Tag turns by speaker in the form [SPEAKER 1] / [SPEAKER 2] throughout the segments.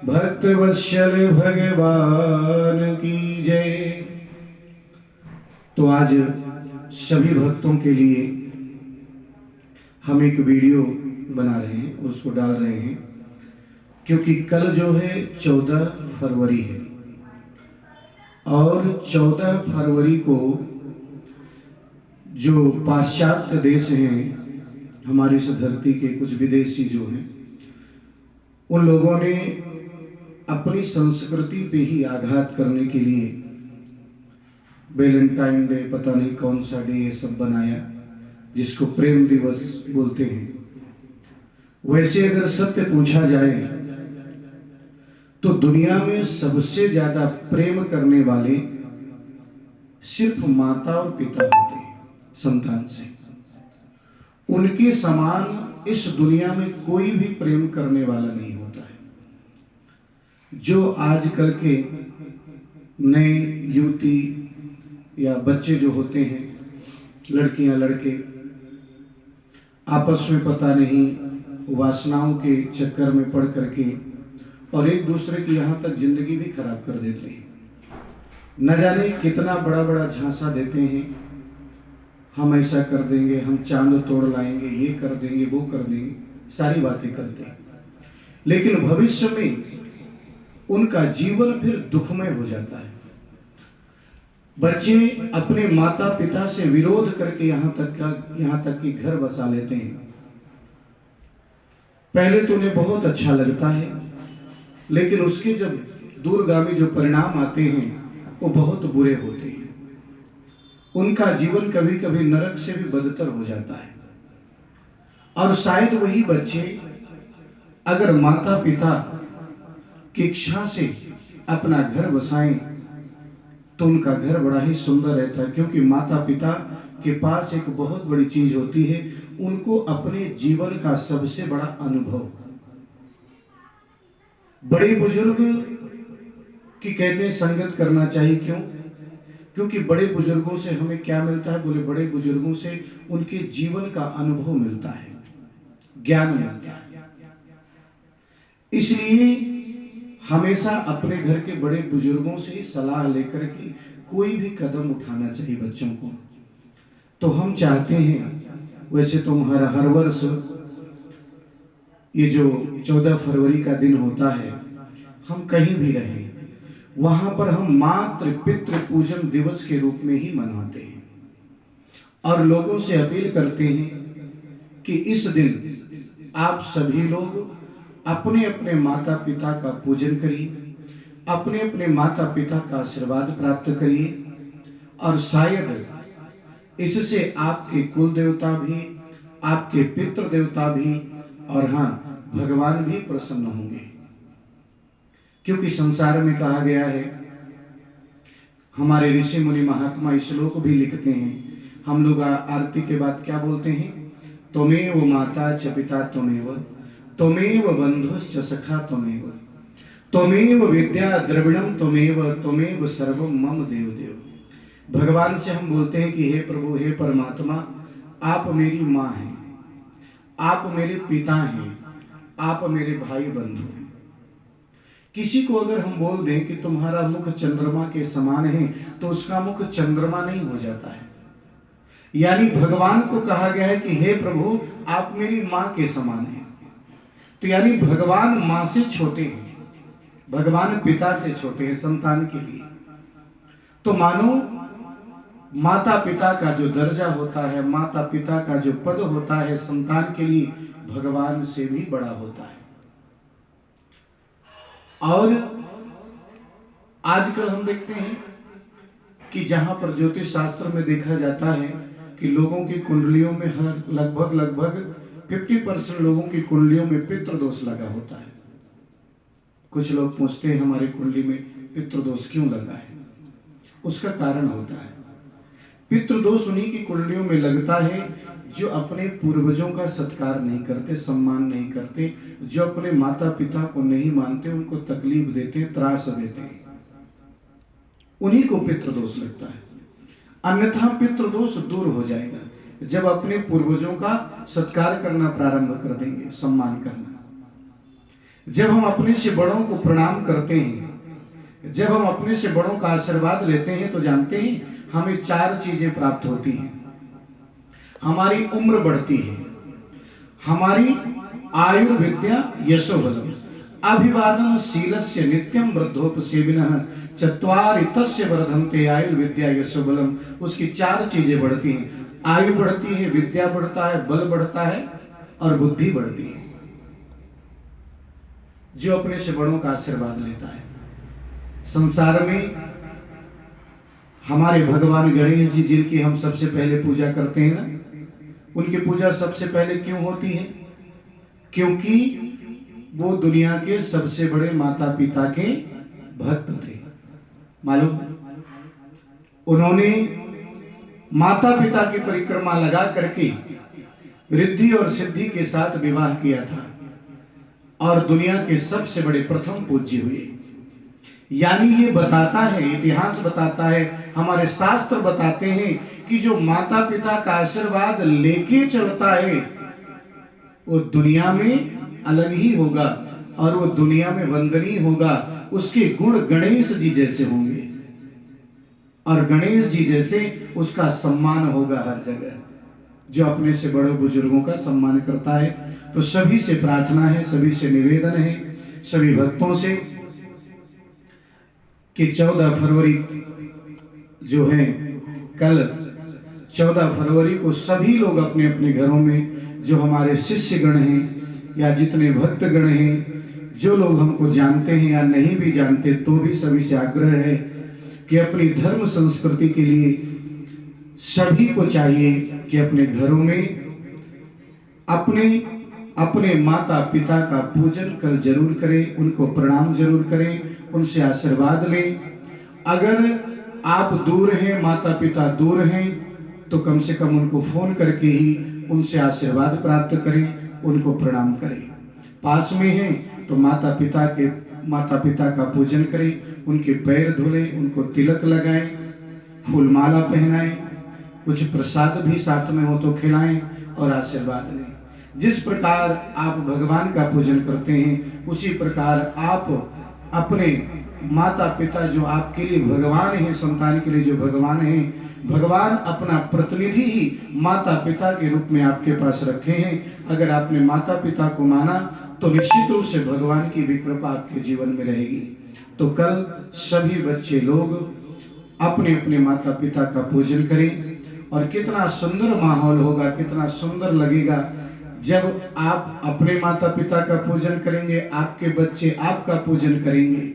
[SPEAKER 1] भक्त वत्सल भगवान की जय। तो आज सभी भक्तों के लिए हम एक वीडियो बना रहे हैं, उसको डाल रहे हैं, क्योंकि कल जो है 14 फरवरी है और 14 फरवरी को जो पाश्चात्य देश हैं, हमारी इस धरती के कुछ विदेशी जो हैं, उन लोगों ने अपनी संस्कृति पे ही आघात करने के लिए वैलेंटाइन डे, पता नहीं कौन सा डे ये सब बनाया, जिसको प्रेम दिवस बोलते हैं। वैसे अगर सत्य पूछा जाए तो दुनिया में सबसे ज्यादा प्रेम करने वाले सिर्फ माता और पिता होते हैं संतान से। उनके समान इस दुनिया में कोई भी प्रेम करने वाला नहीं होता है। जो आजकल के नए युवती या बच्चे जो होते हैं, लड़कियां लड़के, आपस में पता नहीं वासनाओं के चक्कर में पड़ करके और एक दूसरे की यहाँ तक जिंदगी भी खराब कर देते हैं। न जाने कितना बड़ा बड़ा झांसा देते हैं, हम ऐसा कर देंगे, हम चांद तोड़ लाएंगे, ये कर देंगे, वो कर देंगे, सारी बातें करते हैं। लेकिन भविष्य में उनका जीवन फिर दुखमय हो जाता है। बच्चे अपने माता पिता से विरोध करके यहाँ तक कि घर बसा लेते हैं। पहले तो उन्हें बहुत अच्छा लगता है, लेकिन उसके जब दूरगामी जो परिणाम आते हैं वो बहुत बुरे होते हैं। उनका जीवन कभी कभी नरक से भी बदतर हो जाता है। और शायद वही बच्चे अगर माता पिता की इच्छा से अपना घर बसाएं तो उनका घर बड़ा ही सुंदर रहता है, क्योंकि माता पिता के पास एक बहुत बड़ी चीज होती है, उनको अपने जीवन का सबसे बड़ा अनुभव। बड़े बुजुर्ग की कहते हैं संगत करना चाहिए। क्यों? क्योंकि बड़े बुजुर्गों से हमें क्या मिलता है? बोले बड़े बुजुर्गों से उनके जीवन का अनुभव मिलता है, ज्ञान मिलता है। इसलिए हमेशा अपने घर के बड़े बुजुर्गों से सलाह लेकर के कोई भी कदम उठाना चाहिए बच्चों को। तो हम चाहते हैं, वैसे तो हर वर्ष ये जो 14 फरवरी का दिन होता है, हम कहीं भी रहें वहां पर हम मातृ पितृ पूजन दिवस के रूप में ही मनाते हैं और लोगों से अपील करते हैं कि इस दिन आप सभी लोग अपने अपने माता पिता का पूजन करिए, अपने अपने माता पिता का आशीर्वाद प्राप्त करिए, और शायद इससे आपके कुल देवता भी, आपके पितृ देवता भी और हाँ भगवान भी प्रसन्न होंगे। क्योंकि संसार में कहा गया है, हमारे ऋषि मुनि महात्मा श्लोक भी लिखते हैं, हम लोग आरती के बाद क्या बोलते हैं? त्वमेव माता च पिता त्वमेव, त्वमेव बंधुश्च सखा त्वमेव, त्वमेव विद्या द्रविणम त्वमेव, त्वमेव सर्वम मम देव देव। भगवान से हम बोलते हैं कि हे प्रभु, हे परमात्मा, आप मेरी माँ हैं, आप मेरे पिता हैं, आप मेरे भाई बंधु हैं। किसी को अगर हम बोल दें कि तुम्हारा मुख चंद्रमा के समान है, तो उसका मुख चंद्रमा नहीं हो जाता है। यानी भगवान को कहा गया है कि हे प्रभु, आप मेरी माँ के समान हैं। तो यानी भगवान माँ से छोटे हैं, भगवान पिता से छोटे हैं संतान के लिए। तो मानो माता पिता का जो दर्जा होता है, माता पिता का जो पद होता है संतान के लिए, भगवान से भी बड़ा होता है। और आजकल हम देखते हैं कि जहां पर ज्योतिष शास्त्र में देखा जाता है कि लोगों की कुंडलियों में हर लगभग 50% लोगों की कुंडलियों में पितृदोष लगा होता है। कुछ लोग पूछते हैं हमारी कुंडली में पितृदोष क्यों लगा है? उसका कारण होता है, पितृदोष उन्हीं की कुंडलियों में लगता है जो अपने पूर्वजों का सत्कार नहीं करते, सम्मान नहीं करते, जो अपने माता पिता को नहीं मानते, उनको तकलीफ देते, त्रास देते हैं, उन्हीं को पितृदोष लगता है। अन्यथा पितृदोष दूर हो जाएगा जब अपने पूर्वजों का सत्कार करना प्रारंभ कर देंगे, सम्मान करना। जब हम अपने से बड़ों को प्रणाम करते हैं, जब हम अपने से बड़ों का आशीर्वाद लेते हैं, तो जानते हैं हमें 4 चीजें प्राप्त होती हैं। हमारी उम्र बढ़ती है, हमारी आयुर्विद्या यशो बलम, अभिवादन शीलस्य नित्यम वृद्धोपसेविनः चत्वारि तस्य वर्धन्ते आयुर्विद्या यशो बलम। उसकी 4 चीजें बढ़ती हैं। आयु बढ़ती है, विद्या बढ़ता है, बल बढ़ता है और बुद्धि बढ़ती है, जो अपने से बड़ों का आशीर्वाद लेता है। संसार में हमारे भगवान गणेश जी, जिनकी हम सबसे पहले पूजा करते हैं ना, उनकी पूजा सबसे पहले क्यों होती है? क्योंकि वो दुनिया के सबसे बड़े माता पिता के भक्त थे। मालूम, उन्होंने माता पिता की परिक्रमा लगा करके रिद्धि और सिद्धि के साथ विवाह किया था और दुनिया के सबसे बड़े प्रथम पूज्य हुए। यानी ये बताता है, इतिहास बताता है, हमारे शास्त्र बताते हैं कि जो माता पिता का आशीर्वाद लेके चलता है वो दुनिया में अलग ही होगा और वो दुनिया में वंदनीय होगा। उसके गुण गणेश जी जैसे होंगे और गणेश जी जैसे उसका सम्मान होगा हर जगह। जो अपने से बड़े बुजुर्गों का सम्मान करता है, तो सभी से प्रार्थना है, सभी से निवेदन है, सभी भक्तों से कि 14 फरवरी जो है, कल 14 फरवरी को सभी लोग अपने अपने घरों में, जो हमारे शिष्य गण हैं या जितने भक्त गण हैं, जो लोग हमको जानते हैं या नहीं भी जानते, तो भी सभी से आग्रह है कि अपनी धर्म संस्कृति के लिए सभी को चाहिए कि अपने घरों में अपने माता पिता का पूजन कर जरूर करें, उनको प्रणाम जरूर करें, उनसे आशीर्वाद लें। अगर आप दूर हैं, माता पिता दूर हैं, तो कम से कम उनको फोन करके ही उनसे आशीर्वाद प्राप्त करें, उनको प्रणाम करें। पास में हैं तो माता पिता का पूजन करें, उनके पैर धुलें, उनको तिलक लगाएं, फूलमाला पहनाएं, कुछ प्रसाद भी साथ में हो तो खिलाएं और आशीर्वाद लें। जिस प्रकार आप भगवान का पूजन करते हैं, उसी प्रकार आप अपने माता पिता, जो आपके लिए भगवान हैं, संतान के लिए जो भगवान हैं, भगवान अपना प्रतिनिधि ही माता पिता के रूप में आपके पास रखे हैं। अगर आपने माता पिता को माना तो निश्चित रूप से भगवान की भी कृपा आपके जीवन में रहेगी। तो कल सभी बच्चे लोग अपने अपने माता पिता का पूजन करें और कितना सुंदर माहौल होगा, कितना सुंदर लगेगा जब आप अपने माता पिता का पूजन करेंगे, आपके बच्चे आपका पूजन करेंगे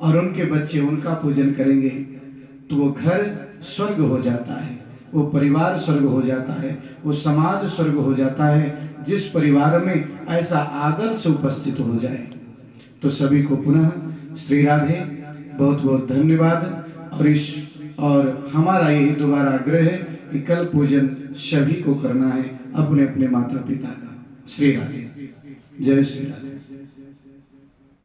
[SPEAKER 1] और उनके बच्चे उनका पूजन करेंगे, तो वो घर स्वर्ग हो जाता है, वो परिवार स्वर्ग हो जाता है, वो समाज स्वर्ग हो जाता है, जिस परिवार में ऐसा आदर्श उपस्थित हो जाए। तो सभी को पुनः श्री राधे, बहुत बहुत धन्यवाद। और हमारा यही दोबारा आग्रह है कि कल पूजन सभी को करना है अपने अपने माता पिता का। श्री राधे, जय श्री राधे।